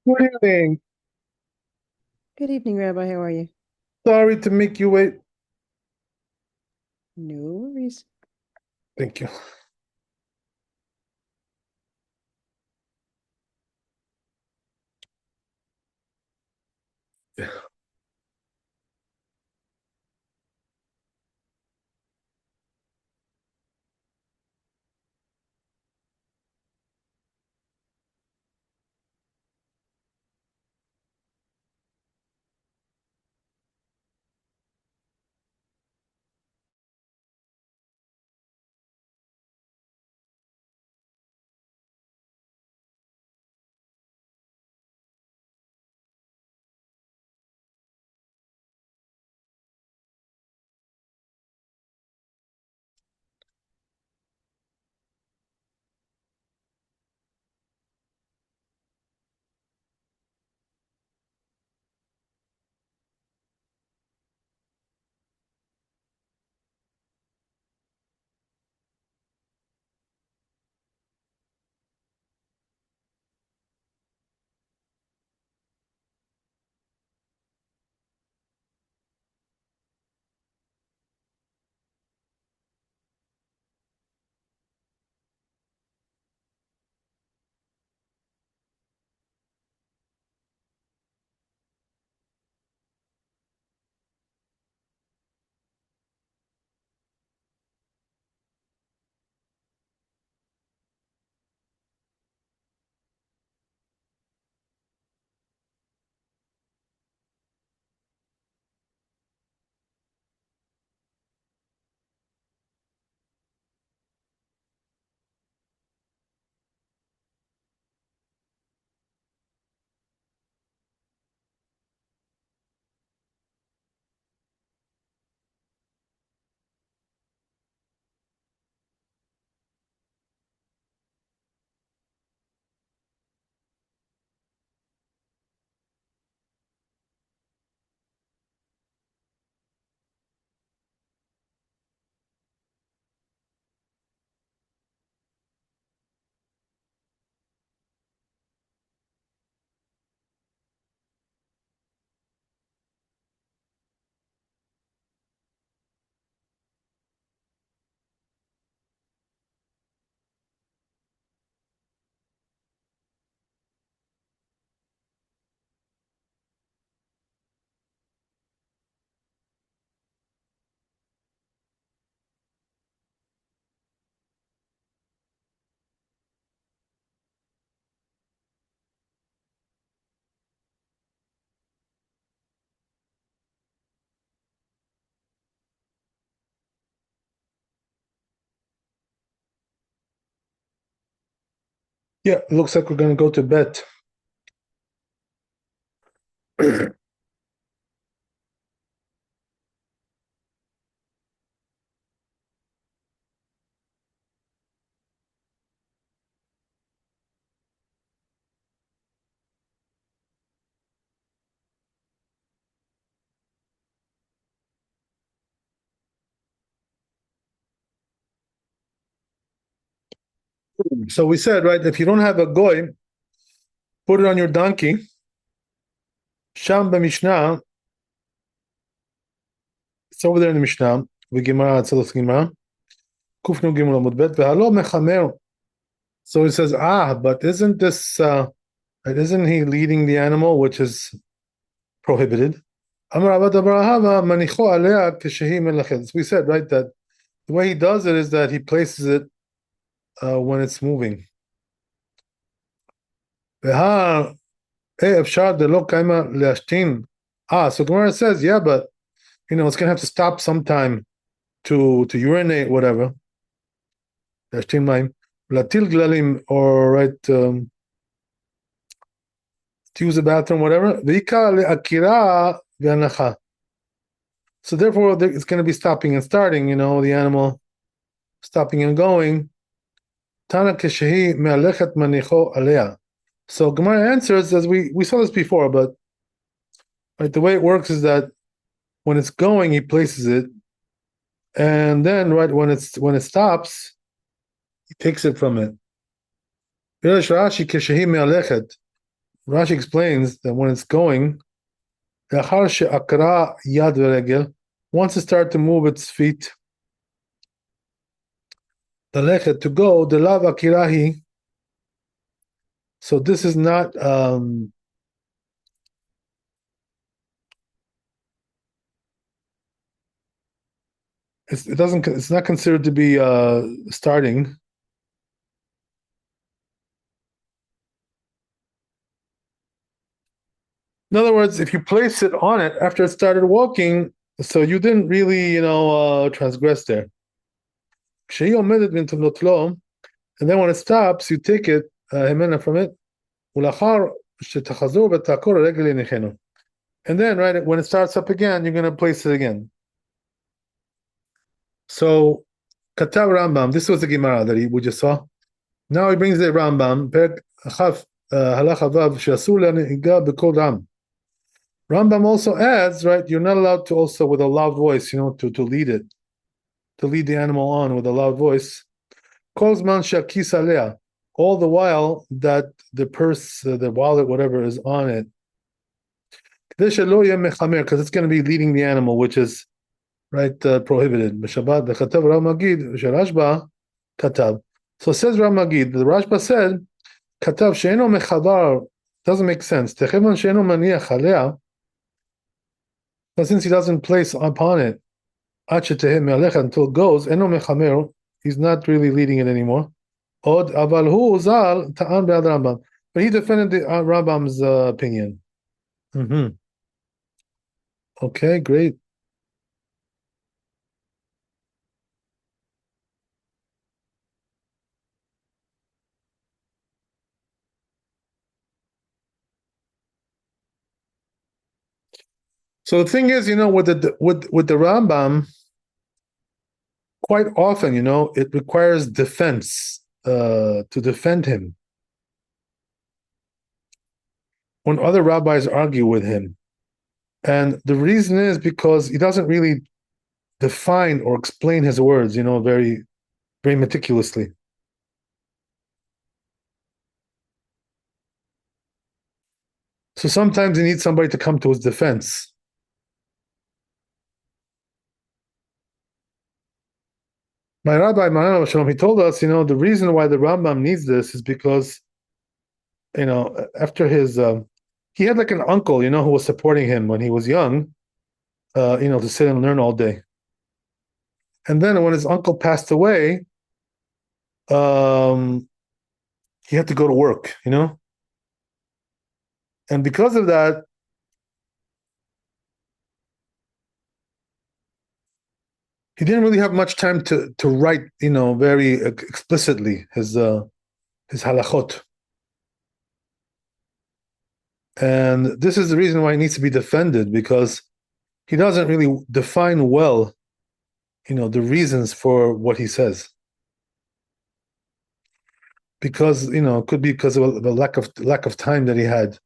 Good evening. Good evening, Rabbi. How are you? Sorry to make you wait. No worries. Thank you. Yeah, looks like we're gonna go to bed. So we said, right, if you don't have a goy, put it on your donkey. Sham Mishnah. It's over there in the Mishnah. We Gemara, Tzelos Gemara. Kufnu Gimel Amud Bet. V'halo mechamer. So he says, but isn't this, isn't he leading the animal, which is prohibited? Amar Abad Abrahava manicho alea keshehi melachet. We said, right, that the way he does it is that he places it when it's moving. So Gemara says, yeah, but it's gonna have to stop sometime to urinate, whatever. Latil glalim, or right, to use the bathroom, whatever. So therefore, it's going to be stopping and starting. The animal stopping and going. Tana keshehi me'alechet manicho alea. So Gemara answers, as we saw this before, but right, the way it works is that when it's going, he places it, and then right when it stops, he takes it from it. Rashi explains that when it's going, once it starts to move its feet, to go, the lav akirahi. So this is not it's not considered to be starting. In other words, if you place it on it after it started walking, so you didn't really, transgress there. And then when it stops, you take it, from it. And then, right, when it starts up again, you're going to place it again. So, Katav Rambam, this was the Gemara that we just saw. Now he brings the Rambam, Rambam also adds, right, you're not allowed to also with a loud voice, to lead it, to lead the animal on with a loud voice. All the while that the purse, the wallet, whatever is on it. Because it's going to be leading the animal, which is right prohibited. Shabbat katav. So says Ramagid, the Rashba said, katav she'eno mechavar doesn't make sense. Techevan she'eno maniach alea. But since he doesn't place upon it, until it goes, eno mechamer, he's not really leading it anymore. Od aval hu zal ta'an be'ad Rambam. But he defended the Rambam's opinion. Mm-hmm. Okay, great. So the thing is, with the Rambam, quite often, it requires defense to defend him. When other rabbis argue with him. And the reason is because he doesn't really define or explain his words, very, very meticulously. So sometimes he needs somebody to come to his defense. My Rabbi, he told us, the reason why the Rambam needs this is because, after his, he had like an uncle, who was supporting him when he was young, to sit and learn all day. And then when his uncle passed away, he had to go to work, And because of that, he didn't really have much time to write, very explicitly his halachot. And this is the reason why he needs to be defended, because he doesn't really define well, the reasons for what he says. Because, it could be because of the lack of time that he had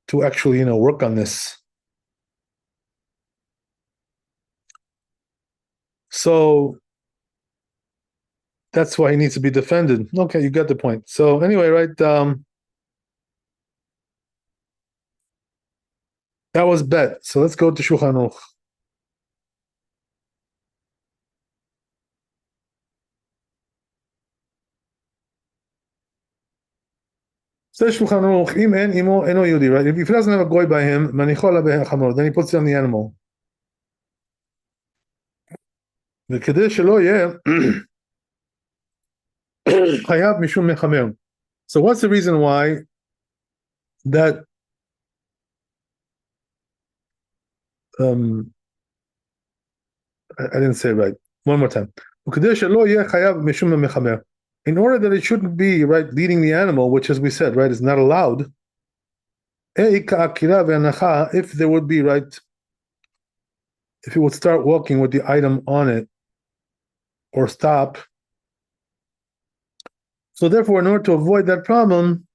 to actually, work on this. So that's why he needs to be defended. Okay, you got the point. So anyway, right, that was bet. So let's go to Shulchan Aruch. Says Shulchan Aruch, im en imo eno yudi, right? If he doesn't have a goy by him, manichola bechamor, then he puts it on the animal. וכדי שלא יהיה חייב משום מחמר. So what's the reason why that I didn't say it right. One more time. וכדי שלא יהיה חייב משום מחמר. In order that it shouldn't be, right, leading the animal, which, as we said, right, is not allowed, if there would be, right, if it would start walking with the item on it, or stop. So therefore, in order to avoid that problem,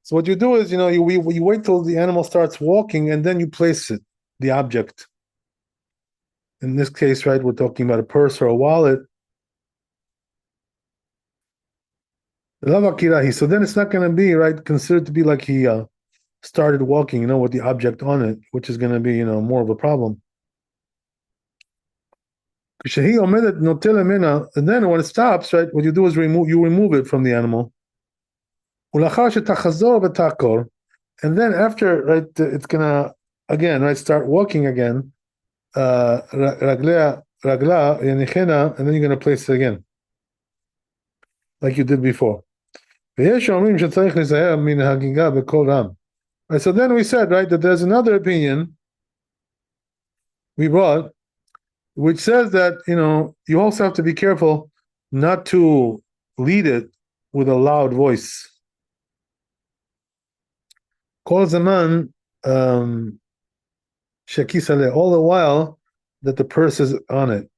so what you do is, you wait till the animal starts walking, and then you place it, the object. In this case, right, we're talking about a purse or a wallet. So then it's not going to be right considered to be like he started walking, with the object on it, which is going to be, more of a problem. And then when it stops, right, what you do is remove it from the animal. And then after, right, it's gonna again, right, start walking again. Ragla, and then you're gonna place it again, like you did before. Right, so then we said, right, that there's another opinion we brought, which says that you also have to be careful not to lead it with a loud voice. Kol zaman shekisale, all the while that the purse is on it.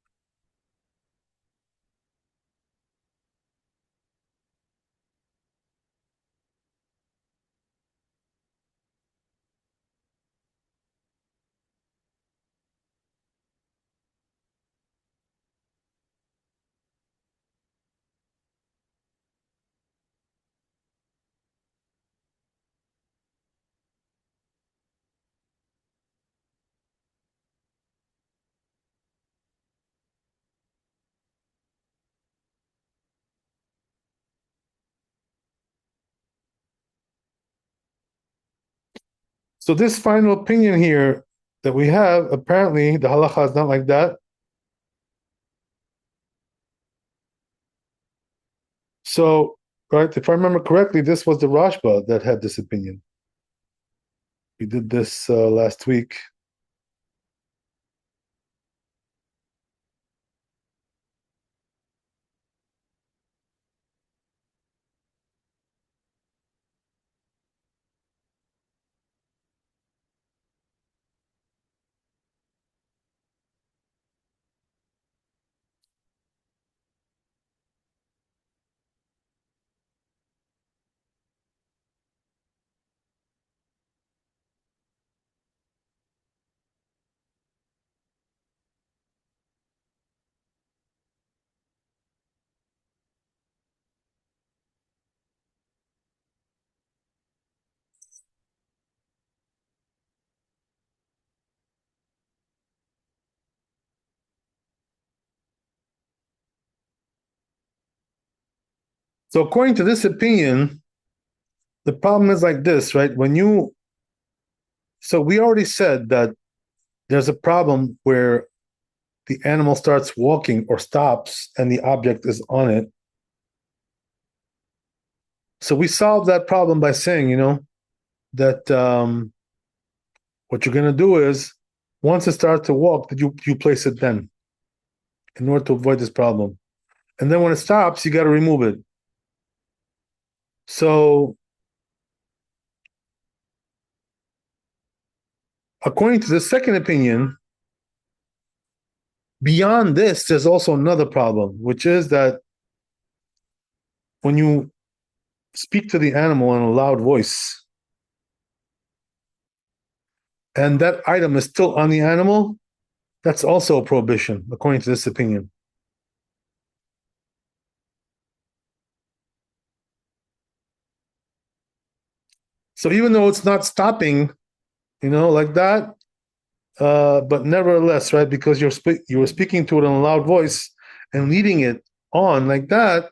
So this final opinion here that we have, apparently the halacha is not like that. So, right, if I remember correctly, this was the Rashba that had this opinion. We did this last week. So according to this opinion, the problem is like this, right? So we already said that there's a problem where the animal starts walking or stops and the object is on it. So we solved that problem by saying, that what you're going to do is once it starts to walk, that you place it then in order to avoid this problem. And then when it stops, you got to remove it. So according to the second opinion, beyond this, there's also another problem, which is that when you speak to the animal in a loud voice, and that item is still on the animal, that's also a prohibition, according to this opinion. So even though it's not stopping, like that, but nevertheless, right, because you were speaking to it in a loud voice and leading it on like that,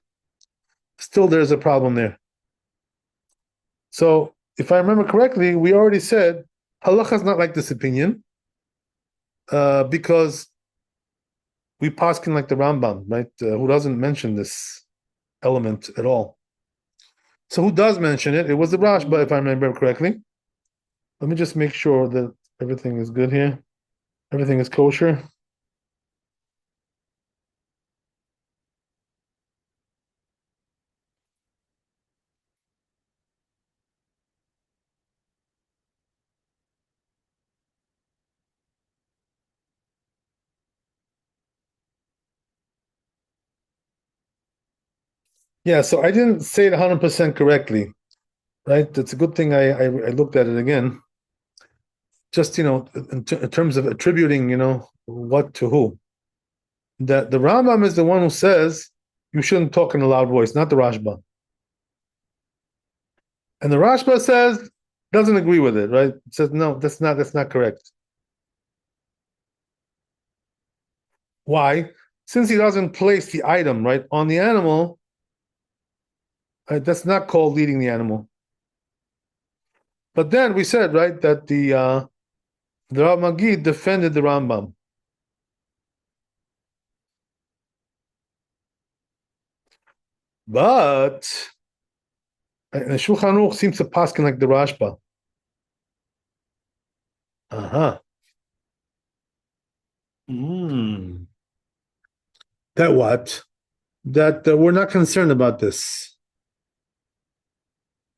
still there's a problem there. So if I remember correctly, we already said halacha is not like this opinion, because we paskin like the Rambam, right? Who doesn't mention this element at all. So who does mention it? It was the Rashba, if I remember correctly. Let me just make sure that everything is good here. Everything is kosher. Yeah, so I didn't say it 100% correctly, right? It's a good thing I looked at it again. Just, in terms of attributing, what to who. That the Rambam is the one who says you shouldn't talk in a loud voice, not the Rashba. And the Rashba says, doesn't agree with it, right? It says, no, that's not correct. Why? Since he doesn't place the item right on the animal, that's not called leading the animal. But then we said, right, that the Rav Magid defended the Rambam. But the Shulchan Aruch seems to paskin like the Rashba. Uh-huh. Mm. That what? That we're not concerned about this.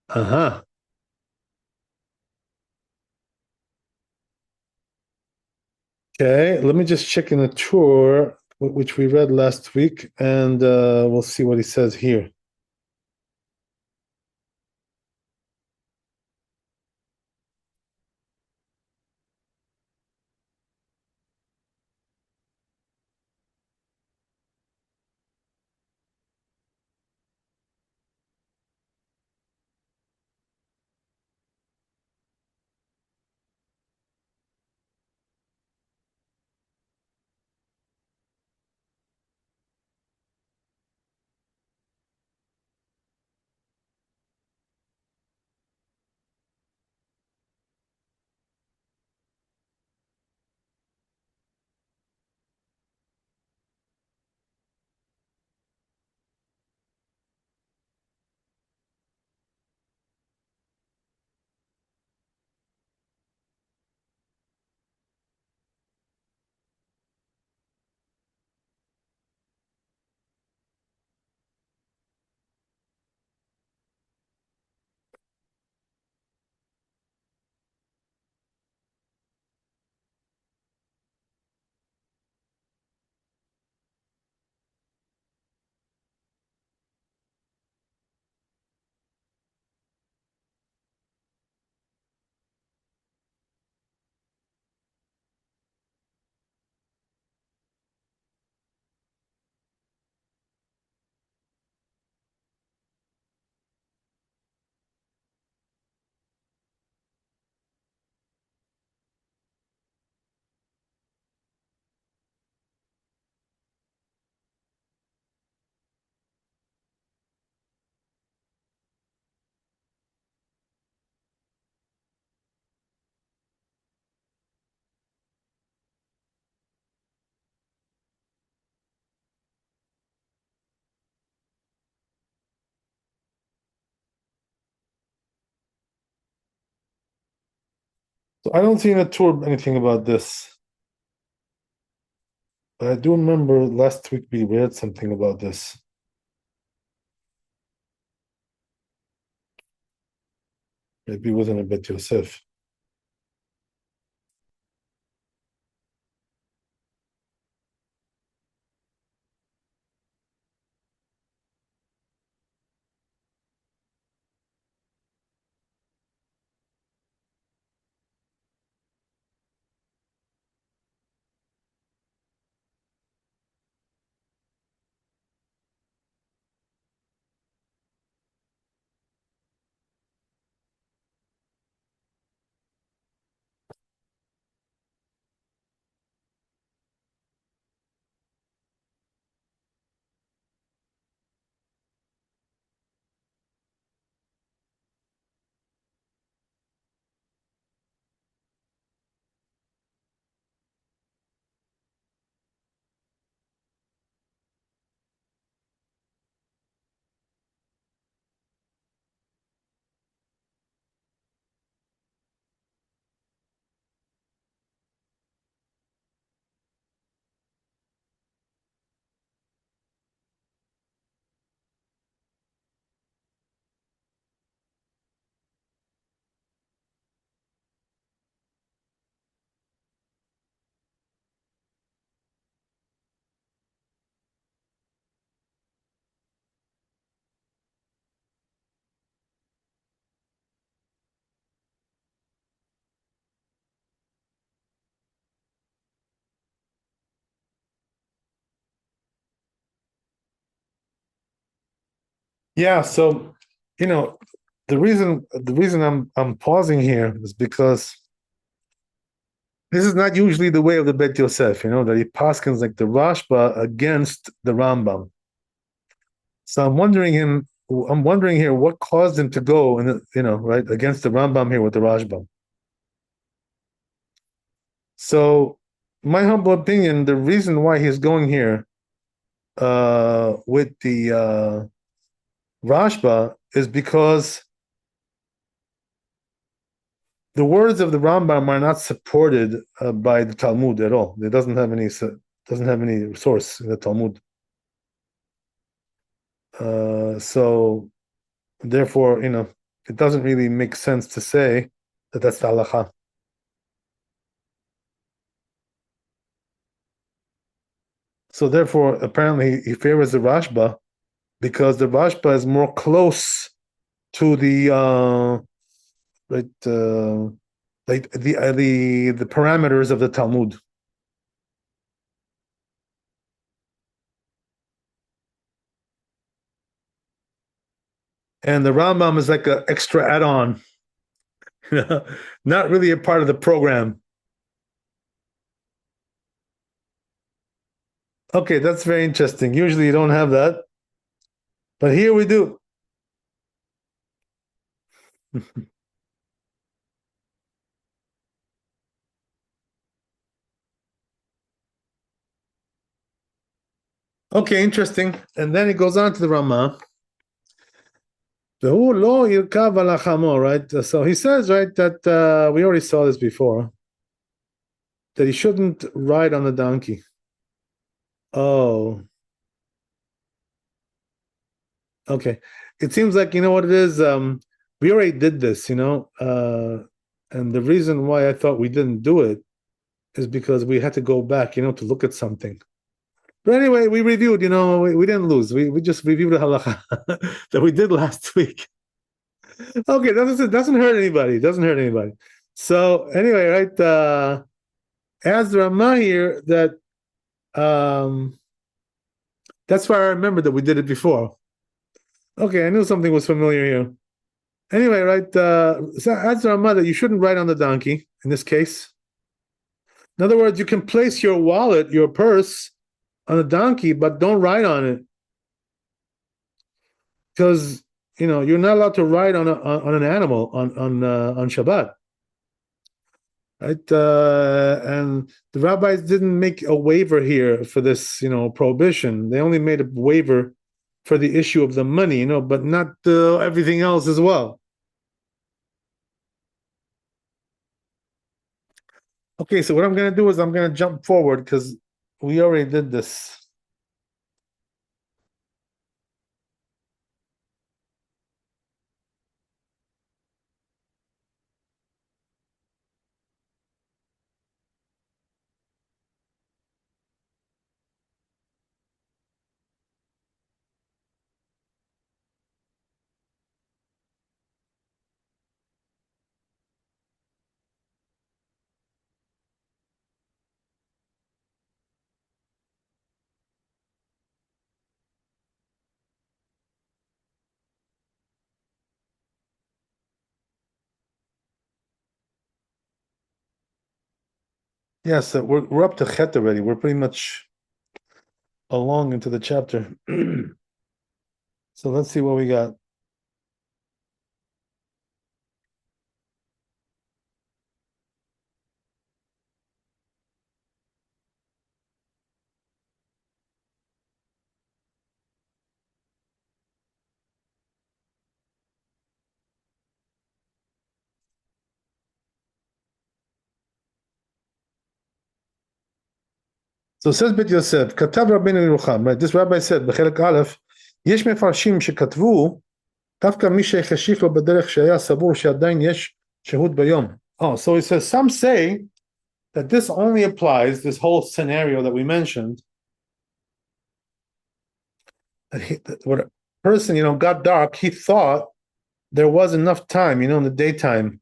Uh-huh. Okay, let me just check in the tour, which we read last week, and we'll see what he says here. So I don't see in the tour anything about this. But I do remember last week we read something about this. Maybe it wasn't a Bet Yosef. Yeah, so you know, the reason I'm pausing here is because this is not usually the way of the Bet Yosef, that he paskins like the Rashba against the Rambam. So I'm wondering here what caused him to go right against the Rambam here with the Rashba. So my humble opinion, the reason why he's going here with the Rashba is because the words of the Rambam are not supported by the Talmud at all. It doesn't have any source in the Talmud. So therefore, it doesn't really make sense to say that that's the halacha. So therefore, apparently, he favors the Rashba because the Rashba is more close to the like the parameters of the Talmud. And the Rambam is like an extra add-on, not really a part of the program. Okay, that's very interesting. Usually you don't have that, but here we do. Okay, interesting. And then he goes on to the Ramah. Right? So he says, right, that we already saw this before, that he shouldn't ride on the donkey. Oh. Okay. It seems like, you know what it is? We already did this, and the reason why I thought we didn't do it is because we had to go back, to look at something. But anyway, we reviewed, we didn't lose. We just reviewed the halacha that we did last week. Okay, doesn't hurt anybody. Doesn't hurt anybody. So anyway, right, as the Ramah here, that that's why I remember that we did it before. Okay, I knew something was familiar here. Anyway, right, so as the Ramah, that you shouldn't ride on the donkey in this case. In other words, you can place your wallet, your purse, on a donkey, but don't ride on it, because you're not allowed to ride on an animal on Shabbat, right? And the rabbis didn't make a waiver here for this, prohibition. They only made a waiver for the issue of the money, but not everything else as well. Okay, so what I'm going to do is I'm going to jump forward because we already did this. Yes, we're up to Chet already. We're pretty much along into the chapter. So let's see what we got. So says Bet Yosef, Katav Rabbeinu Yerucham, right? This rabbi said, בחלק א', יש מפרשים שכתבו, דווקא מי שהחשיך לו בדרך שהיה סבור שעדיין יש שהות ביום. Oh, so he says, some say that this only applies, this whole scenario that we mentioned, that when a person, got dark, he thought there was enough time, in the daytime.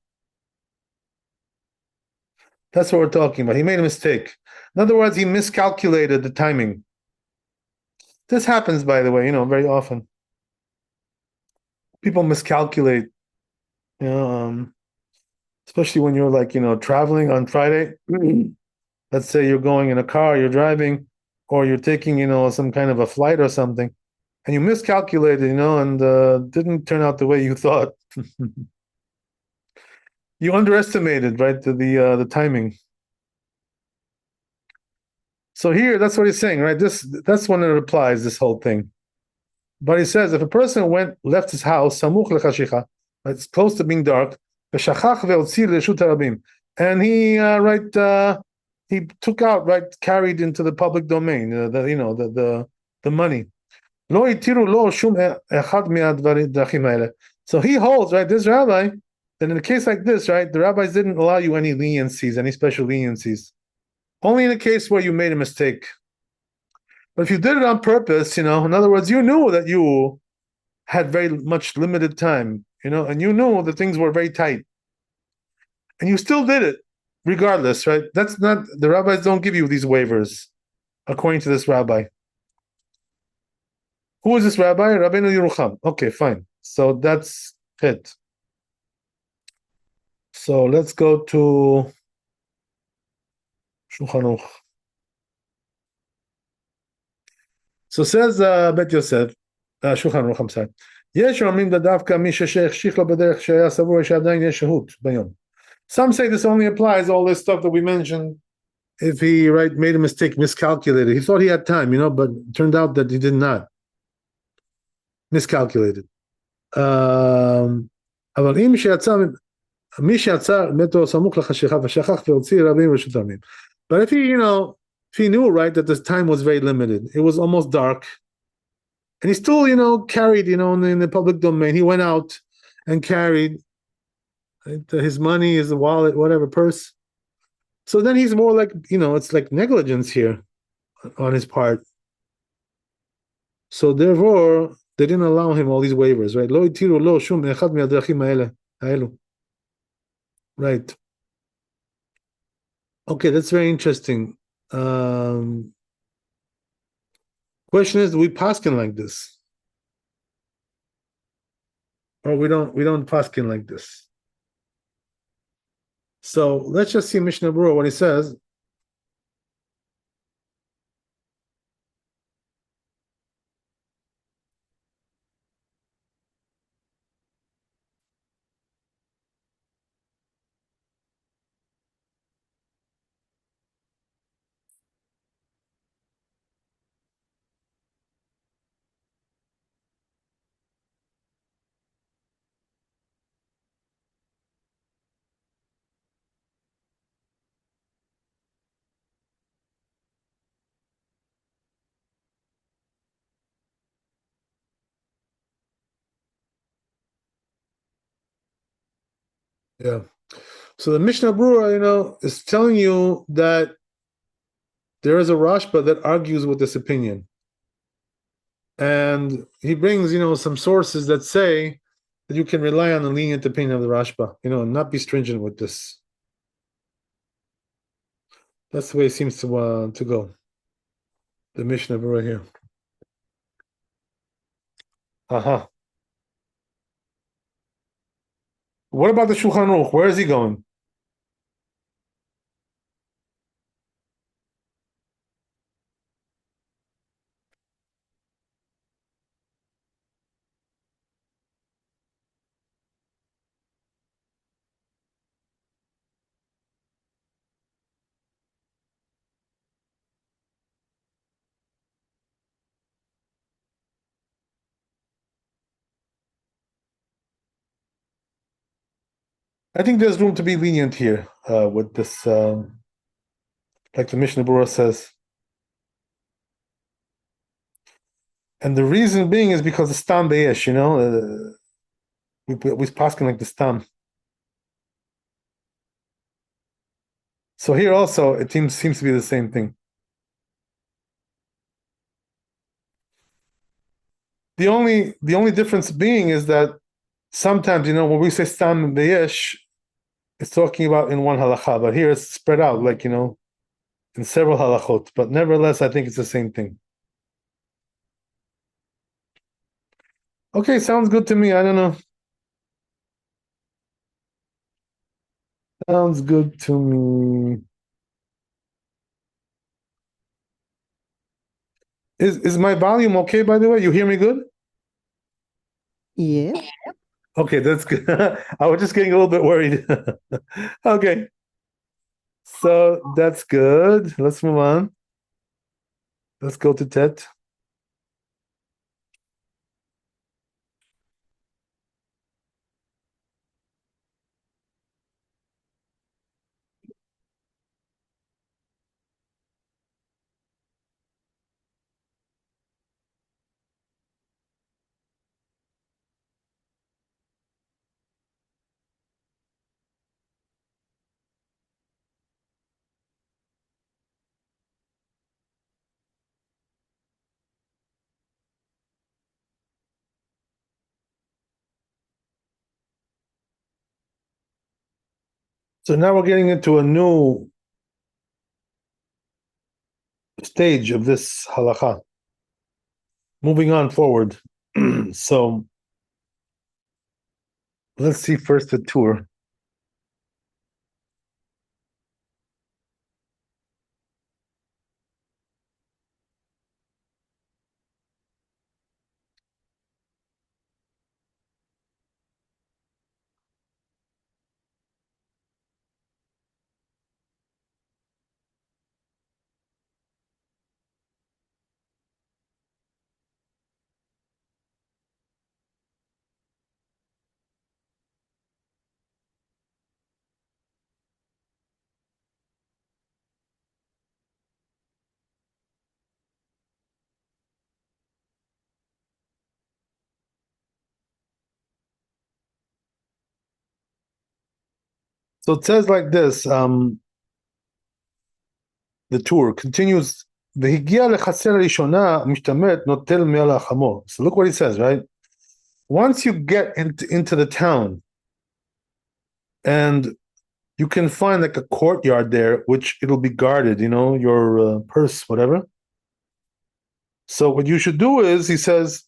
That's what we're talking about. He made a mistake. In other words, he miscalculated the timing. This happens, by the way, very often. People miscalculate You know, especially when you're like, traveling on Friday. Let's say you're going in a car, you're driving, or you're taking, some kind of a flight or something, and you miscalculated, and didn't turn out the way you thought. You underestimated, right, the timing. So here, that's what he's saying, right? That's when it applies, this whole thing. But he says if a person left his house, samuch lechashicha, it's close to being dark, v'shachach ve'otzir leshut harabim, and he took out, right, carried into the public domain, the money. Lo itiru lo shum echad mi'advarachim ha'ele. So he holds, right, this rabbi, that in a case like this, right, the rabbis didn't allow you any leniencies, any special leniencies. Only in a case where you made a mistake. But if you did it on purpose, in other words, you knew that you had very much limited time, and you knew that things were very tight, and you still did it regardless, right? That's not, the rabbis don't give you these waivers, according to this rabbi. Who is this rabbi? Rabbeinu Yerucham. Okay, fine. So that's it. So let's go to Shulchan Aruch. So says Bet Yosef, Shulchan Aruch, I'm sorry. יש אומרים דווקא מי שהחשיך לו בדרך שהיה סבור שעדיין יש שהות ביום. Some say this only applies, all this stuff that we mentioned, if he, right, made a mistake, miscalculated. He thought he had time, but it turned out that he did not. Miscalculated. אבל אם מי שעצר מתו סמוך לחשיכה ושכח והוציא רבים רשות הרבים. But if he knew, right, that the time was very limited, it was almost dark, and he still, carried, in the public domain, he went out and carried, right, his money, his wallet, whatever, purse. So then he's more like, it's like negligence here on his part. So therefore, they didn't allow him all these waivers, right? Lo itiru lo shum echad mi'adrachim ha'elu. Right. Okay, that's very interesting. Question is, do we paskin like this? Or we don't paskin like this? So let's just see Mishnah Berurah, what he says. Yeah. So the Mishnah Berurah, is telling you that there is a Rashba that argues with this opinion. And he brings, some sources that say that you can rely on the lenient opinion of the Rashba, and not be stringent with this. That's the way it seems to go. The Mishnah Berurah here. What about the Shulchan Aruch? Where is he going? I think there's room to be lenient here with this, like the Mishnah Berurah says. And the reason being is because the stam beyesh, we paskin like the stam. So here also it seems to be the same thing. The only difference being is that sometimes, when we say stam beyesh, it's talking about in one halacha, but here it's spread out, like, in several halachot. But nevertheless, I think it's the same thing. Okay, sounds good to me. I don't know. Sounds good to me. Is my volume okay, by the way? You hear me good? Yes. Okay, that's good. I was just getting a little bit worried. Okay, so that's good. Let's move on. Let's go to Tet. So now we're getting into a new stage of this halacha. Moving on forward. So let's see first the tour. So it says like this, the tour continues, והגיע לחצר ראשונה, משתמט, נוטל מעל החמור. So look what he says, right? Once you get into the town, and you can find like a courtyard there, which it'll be guarded, your purse, whatever. So what you should do is, he says,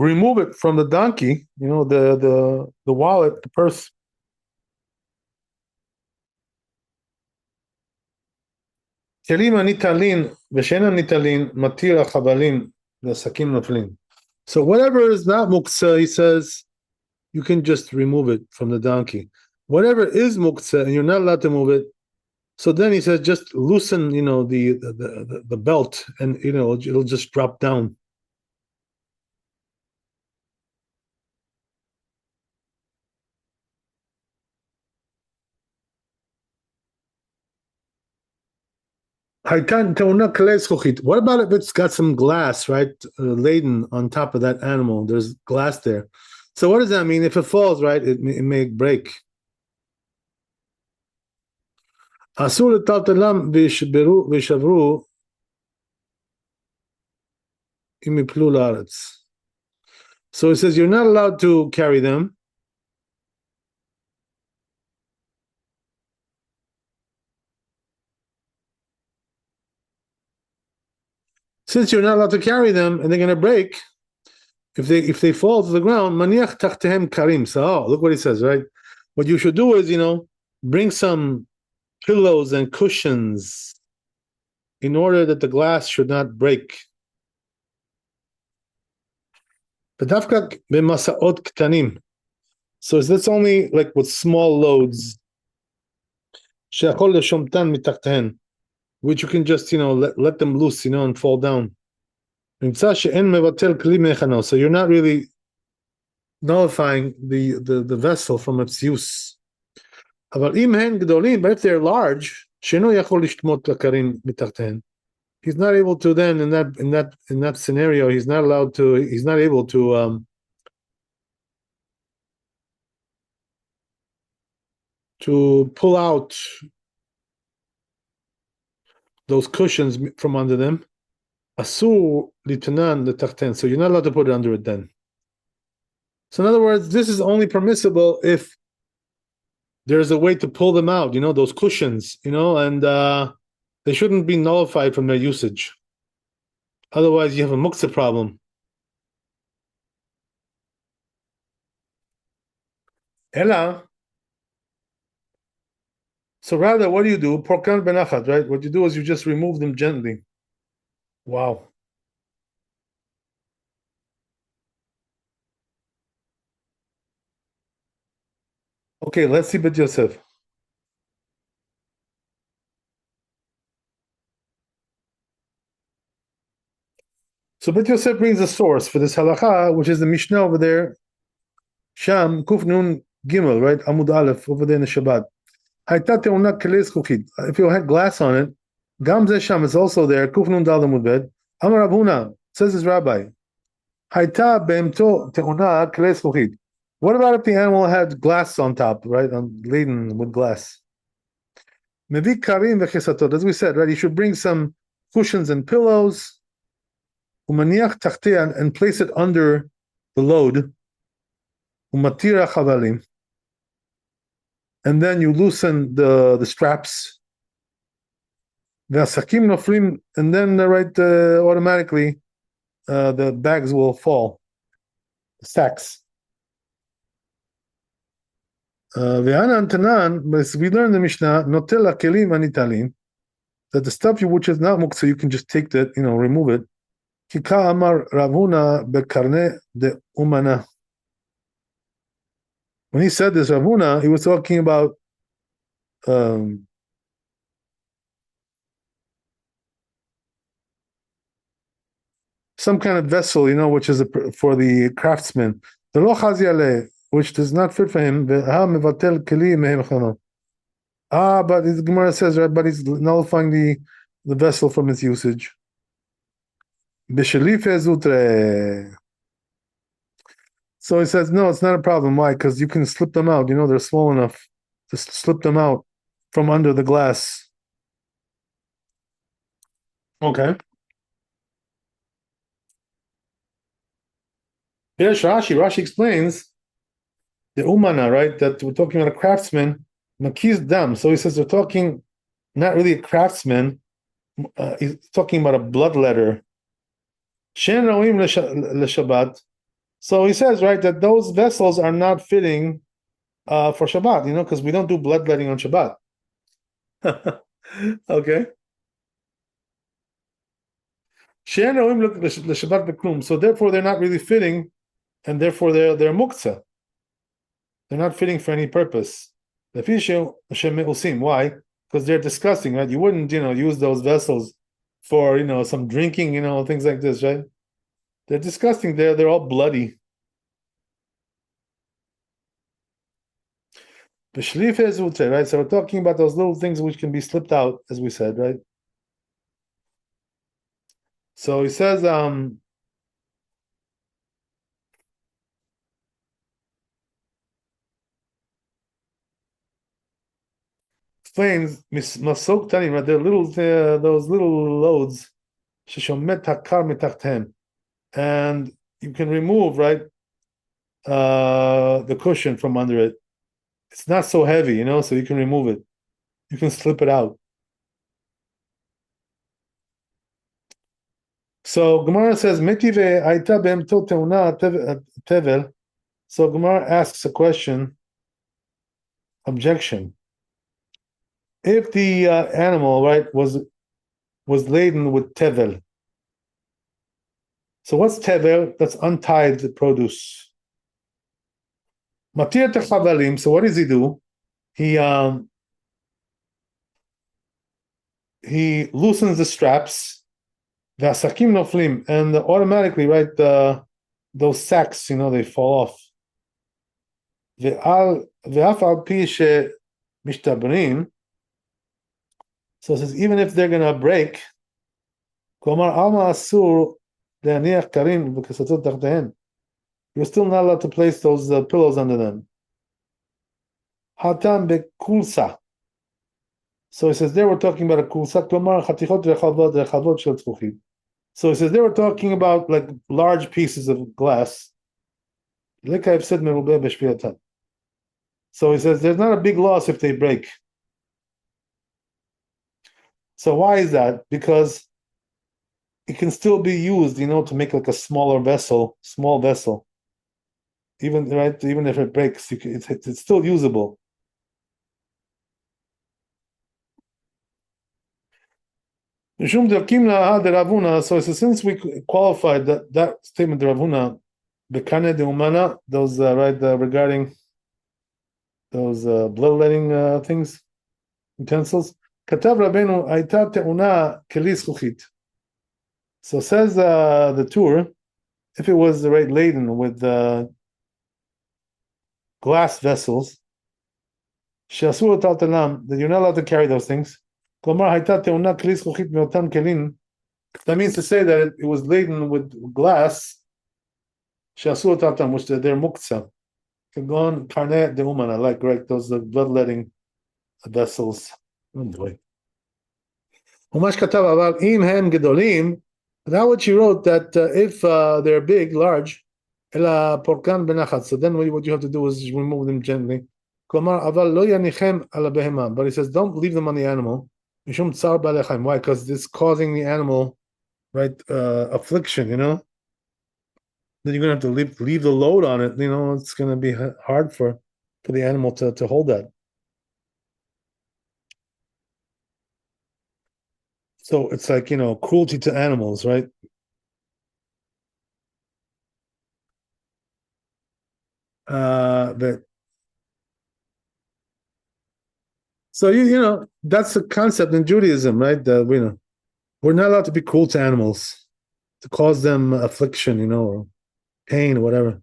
remove it from the donkey, the wallet, the purse. כלים הניטלין ושאינם ניטלין, מתיר החבלים לשקים נופלים. So whatever is not muktzah, he says, you can just remove it from the donkey. Whatever is muktzah and you're not allowed to move it, so then he says just loosen, the belt, and it'll just drop down. What about if it's got some glass, right, laden on top of that animal? There's glass there. So what does that mean? If it falls, right, it may break. אסור לטלטלם וישברו אם יפלו לארץ. So it says you're not allowed to carry them. Since you're not allowed to carry them and they're going to break, if they fall to the ground, maniach tachtehem karim. So look what he says, right? What you should do is, bring some pillows and cushions in order that the glass should not break. B'dafka b'masaot ktanim. So that's only like with small loads. She'achol leshomtan mitachtehen, which you can just, let them loose, and fall down. So you're not really nullifying the vessel from its use. But if they're large, he's not able to then in that scenario, he's not able to pull out those cushions from under them. Asur litanan letachten. So you're not allowed to put it under it then. So in other words, this is only permissible if there's a way to pull them out, those cushions, and they shouldn't be nullified from their usage. Otherwise, you have a muktzah problem. Ella, So rather, what do you do? Porkan benachat, right? What you do is you just remove them gently. Wow. Okay, let's see Bet Yosef. So Bet Yosef brings a source for this halacha, which is the Mishnah over there, Sham Kuf Nun Gimel, right? Amud Aleph over there in the Shabbat. If you had glass on it, Gam Ze Sham is also there. Kuf Nun Dal Amud Bet. Amar Rav Huna, says his rabbi. Hayta Beimto Teuna Keles Chuchit. What about if the animal had glass on top, right? Laden with glass. Mevi Karim Vechesatot, as we said, right? You should bring some cushions and pillows. Umaniach Tachtea, and place it under the load. Umatira Chavalim. And then you loosen the straps. V'asakim noflim, and then automatically the bags will fall, the sacks. Ve'anan tanan, but we learn in the Mishnah, notela kelim anitalim, that the stuff which is not muktzah, you can just take that, remove it. Kika amar Rav Huna bekarne de umana. When he said this, Rav Huna, he was talking about some kind of vessel, which is for the craftsman. The lo chazi, which does not fit for him. But the Gemara says, right, but he's nullifying the vessel from its usage. So he says, no, it's not a problem. Why? Because you can slip them out. They're small enough to slip them out from under the glass. Okay. Here's Rashi. Rashi explains the umana, right? That we're talking about a craftsman, makiz dam. So he says they're talking not really a craftsman. He's talking about a bloodletter. Shen roim l'Shabbat. So he says, right, that those vessels are not fitting for Shabbat, because we don't do bloodletting on Shabbat. Okay. Shen roim l'Shabbat beklum. So therefore, they're not really fitting, and therefore they're muktzah. They're not fitting for any purpose. Why? Because they're disgusting, right? You wouldn't, use those vessels for, some drinking, things like this, right? They're disgusting. They're all bloody. Right? So we're talking about those little things which can be slipped out, as we said, right? So he says, explains masok tanim, right? They're those little loads, sheshomet hakar mitachtem, and you can remove, right, the cushion from under it. It's not so heavy, so you can remove it. You can slip it out. So Gemara says, Metive aita be'emto teuna tevel. So Gemara asks a question, objection. If the animal, right, was laden with tevel. So what's tevel? That's untied produce. Matir techavalim. So what does he do? He loosens the straps. V'asakim noflim, and automatically, right, those sacks, they fall off. Ve'af al pi mishtabrin. So it says, even if they're going to break, you're still not allowed to place those pillows under them. Hatam bekulsa. So he says, they were talking about a kulsa. So he says, they were talking about like large pieces of glass. So he says, there's not a big loss if they break. So why is that? Because it can still be used, to make like a small vessel. Even, right, even if it breaks, it's still usable. Mishum Delkim Laha de Ravuna. So since we qualified that statement, de Ravuna, Bekane de Umana, those regarding those bloodletting things, utensils. Katav Rabbeinu Aita Te'una Keli Zchuchit. So says the tour, if it was laden with glass vessels, She'asur Taltalam, that you're not allowed to carry those things. Klomar Haita Te'una Keli Zchuchit Meotan Kelin. That means to say that it was laden with glass, She'asur Taltalam, which they're muktzah. Kagon Karne de Umana, like those bloodletting vessels. Oh boy. Umash Katav Aval Im Hem Gedolim. Now what she wrote that if they're big, large, Ela Porkan Benachat. So then what you have to do is remove them gently. Klomar Aval Lo Yanichem Ala Behema. But he says don't leave them on the animal. Mishum Tsar Balechem. Why? Because it's causing the animal affliction, Then you're gonna have to leave the load on it, it's gonna be hard for the animal to hold that. So it's like, cruelty to animals, right? So that's a concept in Judaism, right? We're not allowed to be cruel to animals, to cause them affliction, or pain or whatever.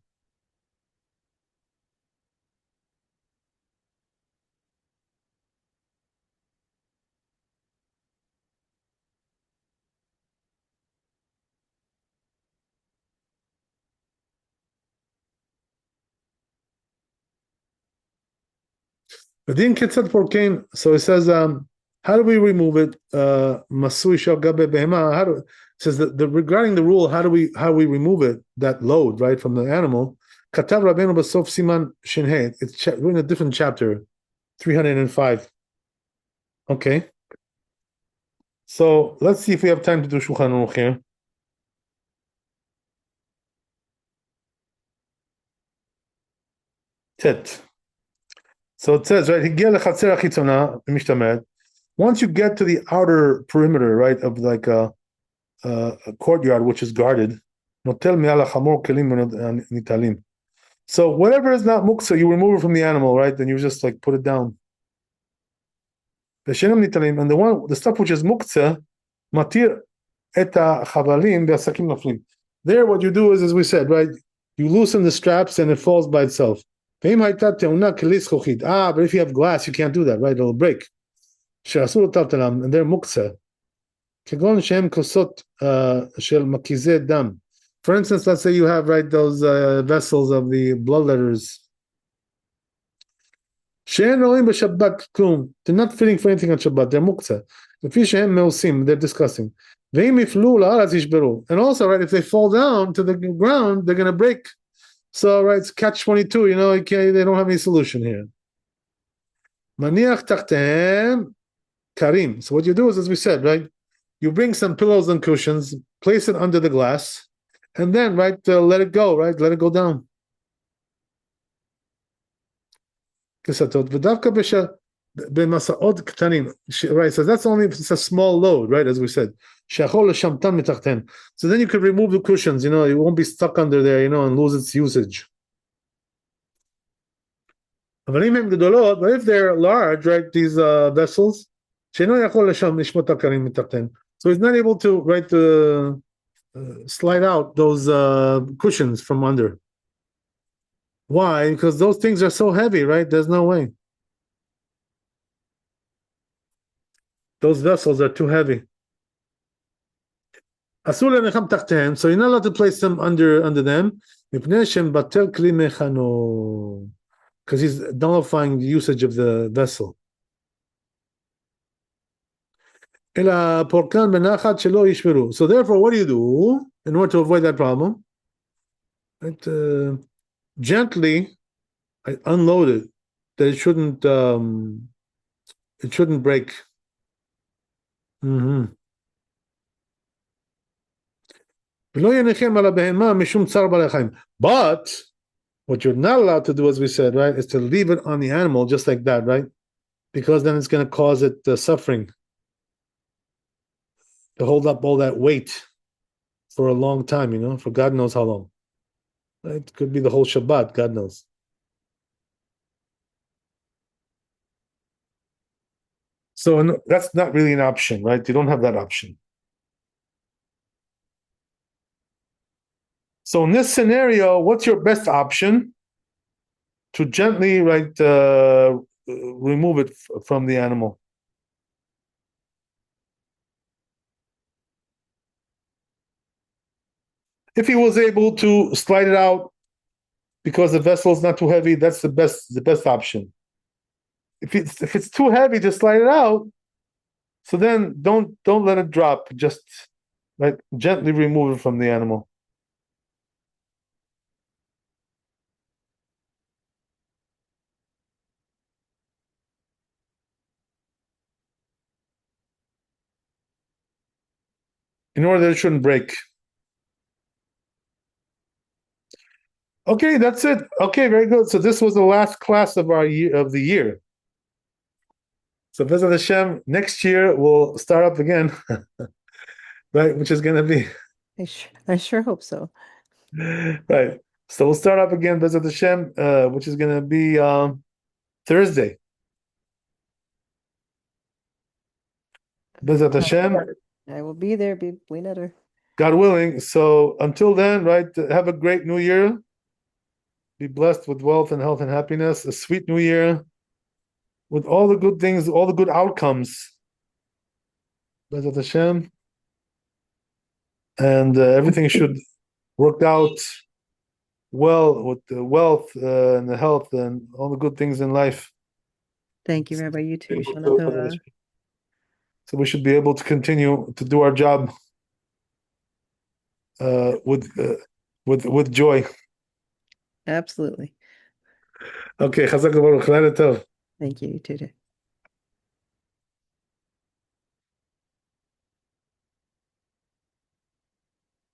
Adin Ketzat Porkain. So it says, how do we remove it? Masui Shal Gabe Behema. It says that regarding the rule, how we remove it, that load, right, from the animal. Katav Rabbeinu Basof Siman Shinhei. It's we're in a different chapter, 305. Okay. So let's see if we have time to do Shulchan Aruch here. Tet. So it says, right, once you get to the outer perimeter, right, of like a courtyard which is guarded, so whatever is not muksa, you remove it from the animal, right? Then you just put it down. And the stuff which is muksa, matir eta chavalim be'asakim naflim. There, what you do is, as we said, right, you loosen the straps and it falls by itself. But if you have glass, you can't do that, right? It'll break. And they're muksa. For instance, let's say you have, right, those vessels of the bloodletters. They're not fitting for anything on Shabbat. They're muksa. They're disgusting. And also, right, if they fall down to the ground, they're going to break. So, right, it's catch-22, they don't have any solution here. Maniach tachtem karim. So what you do is, as we said, right, you bring some pillows and cushions, place it under the glass, and then, right, let it go, right, let it go down. Right, so that's only if it's a small load, right, as we said. So then you could remove the cushions, it won't be stuck under there, and lose its usage. But if they're large, right, these vessels, so he's not able to, right, slide out those cushions from under. Why? Because those things are so heavy, right? There's no way. Those vessels are too heavy. So you're not allowed to place them under them, because he's nullifying the usage of the vessel. So therefore, what do you do in order to avoid that problem? Right, gently unload it, that it shouldn't break. Mm-hmm. But what you're not allowed to do, as we said, right, is to leave it on the animal just like that, right? Because then it's going to cause it suffering. to hold up all that weight for a long time, for God knows how long. It could be the whole Shabbat, God knows. So that's not really an option, right? You don't have that option. So in this scenario, what's your best option? To gently, right, remove it from the animal. If he was able to slide it out because the vessel is not too heavy, that's the best option. If it's too heavy to slide it out, so then don't let it drop. Just like gently remove it from the animal. In order that it shouldn't break. Okay, that's it. Okay, very good. So this was the last class of the year. So Bezat Hashem, next year we'll start up again, right? Which is going to be I sure hope so. right. So we'll start up again, Bezat Hashem, which is going to be Thursday. Bezat Hashem. I will be there, be Letter. God willing. So until then, right, have a great new year. Be blessed with wealth and health and happiness. A sweet new year with all the good things, all the good outcomes. Bezat Hashem. And everything should work out well with the wealth and the health and all the good things in life. Thank you, Rabbi. You too. So we should be able to continue to do our job with joy. Absolutely. Okay, Chazak Baruch. Thank you, you too.